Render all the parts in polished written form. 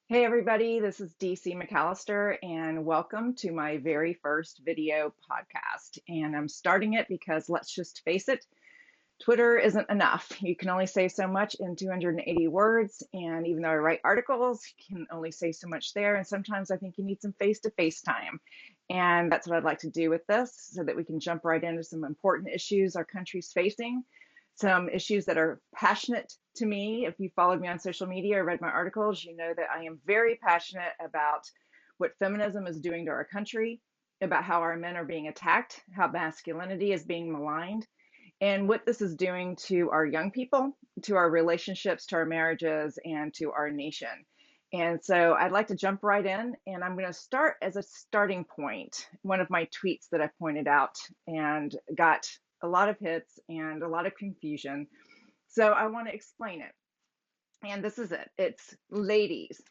Hey everybody, this is DC McAllister, and welcome to my very first video podcast. And I'm starting it because let's just face it, Twitter isn't enough. You can only say so much in 280 words, and even though I write articles, you can only say so much there. And sometimes I think you need some face-to-face time. And that's what I'd like to do with this so that we can jump right into some important issues our country's facing, some issues that are passionate to me. If you followed me on social media or read my articles, you know that I am very passionate about what feminism is doing to our country, about how our men are being attacked, how masculinity is being maligned, and what this is doing to our young people, to our relationships, to our marriages, and to our nation. And so I'd like to jump right in, and I'm going to start as a starting point. One of my tweets that I pointed out and got a lot of hits and a lot of confusion. So I want to explain it. And this is it. It's ladies.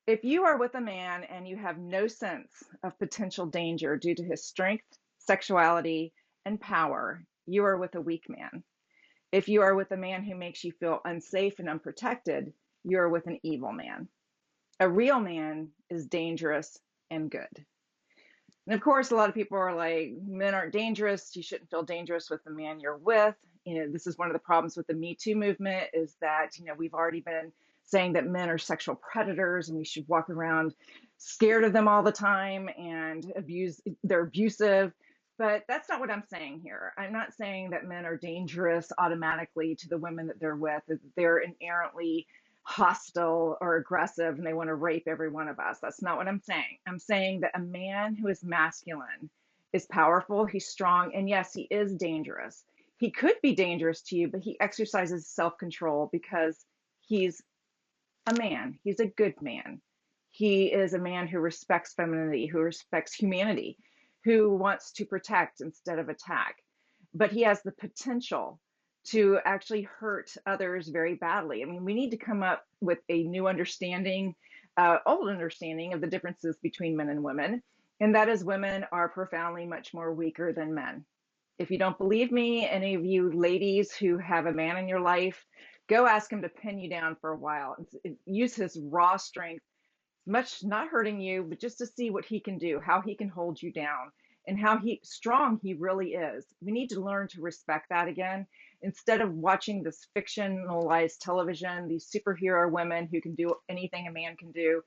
If you are with a man and you have no sense of potential danger due to his strength, sexuality, and power, you are with a weak man. If you are with a man who makes you feel unsafe and unprotected, you are with an evil man. A real man is dangerous and good. And of course, a lot of people are like, men aren't dangerous. You shouldn't feel dangerous with the man you're with. This is one of the problems with the Me Too movement is that, we've already been saying that men are sexual predators and we should walk around scared of them all the time and they're abusive. But that's not what I'm saying here. I'm not saying that men are dangerous automatically to the women that they're with, that they're inherently hostile or aggressive and they want to rape every one of us. That's not what I'm saying. I'm saying that a man who is masculine is powerful, he's strong, and yes, he is dangerous. He could be dangerous to you, but he exercises self control because he's a man. He's a good man. He is a man who respects femininity, who respects humanity, who wants to protect instead of attack. But he has the potential to actually hurt others very badly. I mean, we need to come up with a new understanding, old understanding of the differences between men and women. And that is, women are profoundly much more weaker than men. If you don't believe me, any of you ladies who have a man in your life, go ask him to pin you down for a while and use his raw strength, much not hurting you, but just to see what he can do, how he can hold you down, and how strong he really is. We need to learn to respect that again instead of watching this fictionalized television, these superhero women who can do anything a man can do.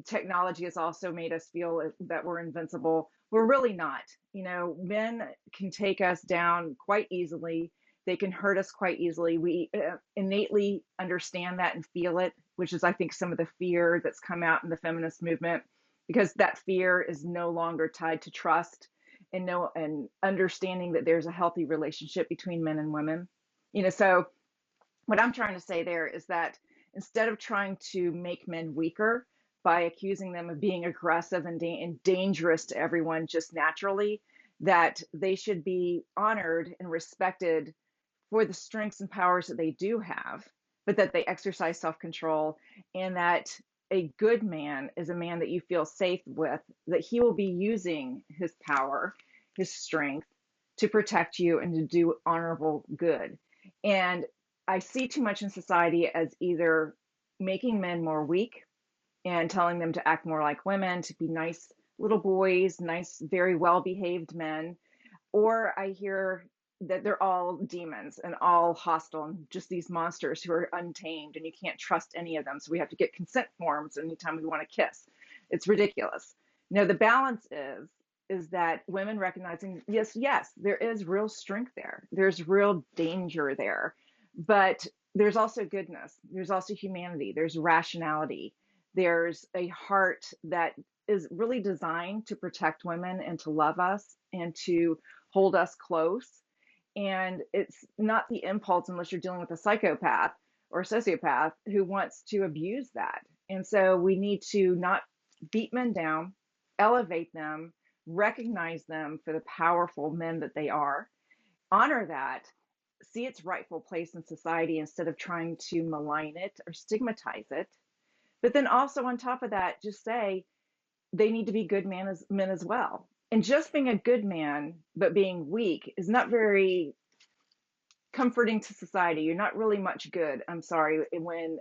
Technology has also made us feel that we're invincible. We're really not. Men can take us down quite easily. They can hurt us quite easily. We innately understand that and feel it, which is, I think, some of the fear that's come out in the feminist movement, because that fear is no longer tied to trust and understanding that there's a healthy relationship between men and women. So what I'm trying to say there is that instead of trying to make men weaker by accusing them of being aggressive and dangerous to everyone just naturally, that they should be honored and respected for the strengths and powers that they do have, but that they exercise self control, and that a good man is a man that you feel safe with, that he will be using his power, his strength to protect you and to do honorable good. And I see too much in society as either making men more weak and telling them to act more like women, to be nice little boys, nice, very well behaved men, or I hear that they're all demons and all hostile and just these monsters who are untamed and you can't trust any of them. So we have to get consent forms anytime we want to kiss. It's ridiculous. No, the balance is that women recognizing, yes, there is real strength there. There's real danger there. But there's also goodness. There's also humanity. There's rationality. There's a heart that is really designed to protect women and to love us and to hold us close. And it's not the impulse, unless you're dealing with a psychopath or a sociopath who wants to abuse that. And so we need to not beat men down, elevate them, recognize them for the powerful men that they are, honor that, see its rightful place in society instead of trying to malign it or stigmatize it. But then also on top of that, just say they need to be good men as well. And just being a good man, but being weak is not very comforting to society. You're not really much good. I'm sorry, when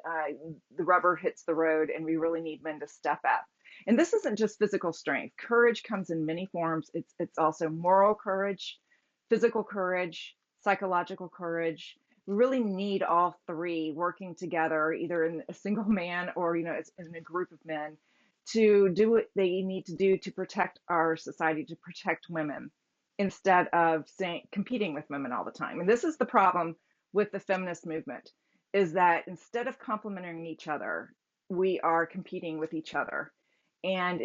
the rubber hits the road and we really need men to step up. And this isn't just physical strength. Courage comes in many forms. It's also moral courage, physical courage, psychological courage. We really need all three working together, either in a single man or, in a group of men, to do what they need to do to protect our society, to protect women, instead of competing with women all the time. And this is the problem with the feminist movement, is that instead of complementing each other, we are competing with each other. And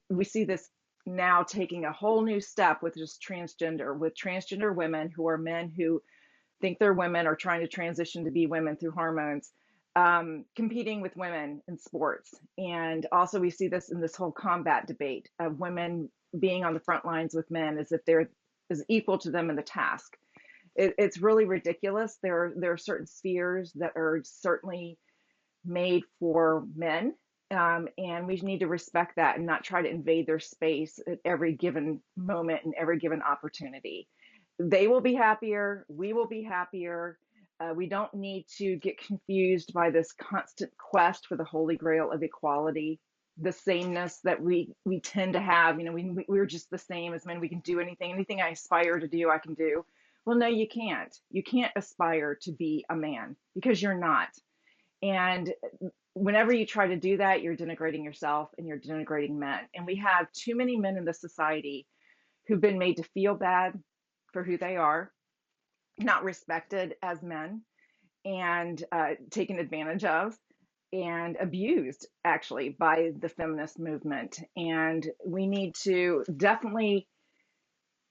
we see this now taking a whole new step with transgender women who are men who think they're women or trying to transition to be women through hormones, competing with women in sports. And also we see this in this whole combat debate of women being on the front lines with men as if they're as equal to them in the task. It's really ridiculous. There are certain spheres that are certainly made for men, and we need to respect that and not try to invade their space at every given moment and every given opportunity. They will be happier. We will be happier. We don't need to get confused by this constant quest for the holy grail of equality, the sameness that we tend to have. We're just the same as men. We can do anything I aspire to do, I can do. Well, no, you can't. You can't aspire to be a man because you're not. And whenever you try to do that, you're denigrating yourself and you're denigrating men. And we have too many men in this society who've been made to feel bad for who they are, not respected as men, and taken advantage of and abused actually by the feminist movement. And we need to definitely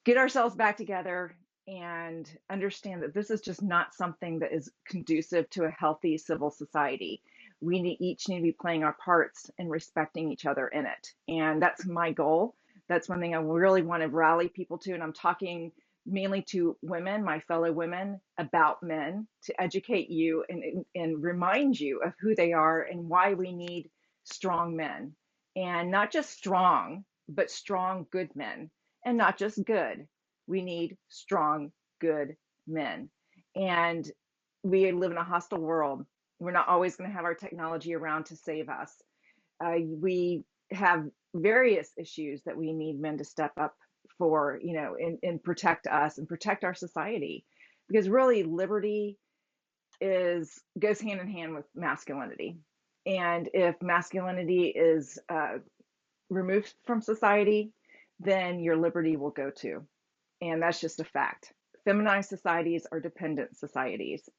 get ourselves back together and understand that this is just not something that is conducive to a healthy civil society. We each need to be playing our parts and respecting each other in it. And that's my goal. That's one thing I really want to rally people to. And I'm talking mainly to women, my fellow women, about men, to educate you and remind you of who they are and why we need strong men. And not just strong, but strong, good men. And not just good. We need strong, good men. And we live in a hostile world. We're not always going to have our technology around to save us. We have various issues that we need men to step up for, and protect us and protect our society. Because really, liberty goes hand in hand with masculinity. And if masculinity is removed from society, then your liberty will go too. And that's just a fact. Feminized societies are dependent societies,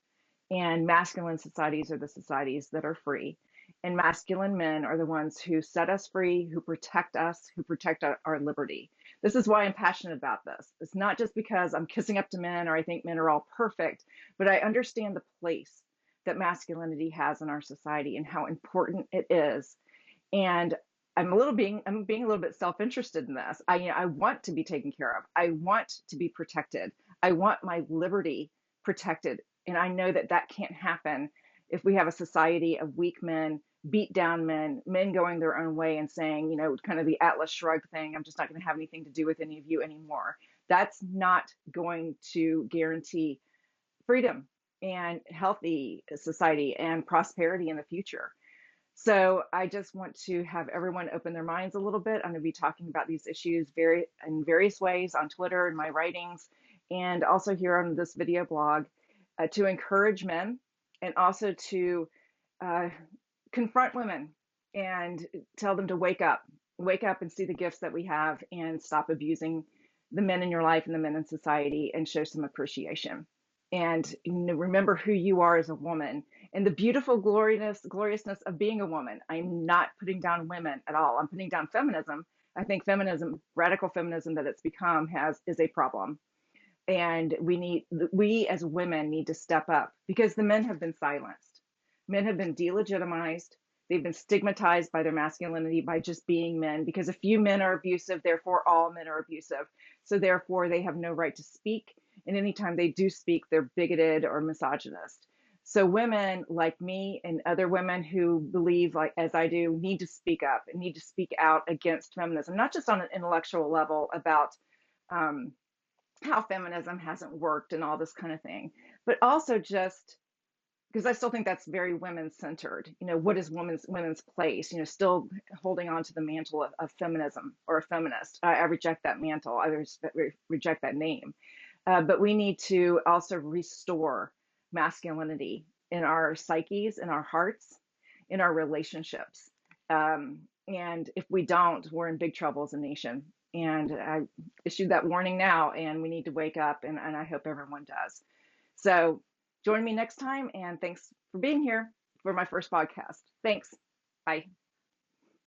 and masculine societies are the societies that are free. And masculine men are the ones who set us free, who protect us, who protect our liberty. This is why I'm passionate about this. It's not just because I'm kissing up to men or I think men are all perfect, but I understand the place that masculinity has in our society and how important it is. And I'm being a little bit self-interested in this. I want to be taken care of. I want to be protected. I want my liberty protected. And I know that that can't happen if we have a society of weak men, beat down men going their own way and saying, kind of the Atlas Shrugged thing, I'm just not going to have anything to do with any of you anymore. That's not going to guarantee freedom and healthy society and prosperity in the future. So I just want to have everyone open their minds a little bit. I'm going to be talking about these issues in various ways on Twitter and my writings, and also here on this video blog, to encourage men and also to confront women and tell them to wake up and see the gifts that we have and stop abusing the men in your life and the men in society and show some appreciation. And remember who you are as a woman and the beautiful gloriousness of being a woman. I'm not putting down women at all. I'm putting down feminism. I think feminism, radical feminism that it's become, is a problem. And we as women need to step up because the men have been silenced. Men have been delegitimized. They've been stigmatized by their masculinity by just being men, because a few men are abusive, therefore all men are abusive. So therefore they have no right to speak. And anytime they do speak, they're bigoted or misogynist. So women like me and other women who believe, like as I do, need to speak up and need to speak out against feminism, not just on an intellectual level about how feminism hasn't worked and all this kind of thing, but also just because I still think that's very women centered. What is women's place? Still holding on to the mantle of feminism or a feminist. I reject that mantle. I reject that name. But we need to also restore masculinity in our psyches, in our hearts, in our relationships. And if we don't, we're in big trouble as a nation. And I issued that warning now, and we need to wake up, and I hope everyone does. So join me next time, and thanks for being here for my first podcast. Thanks. Bye.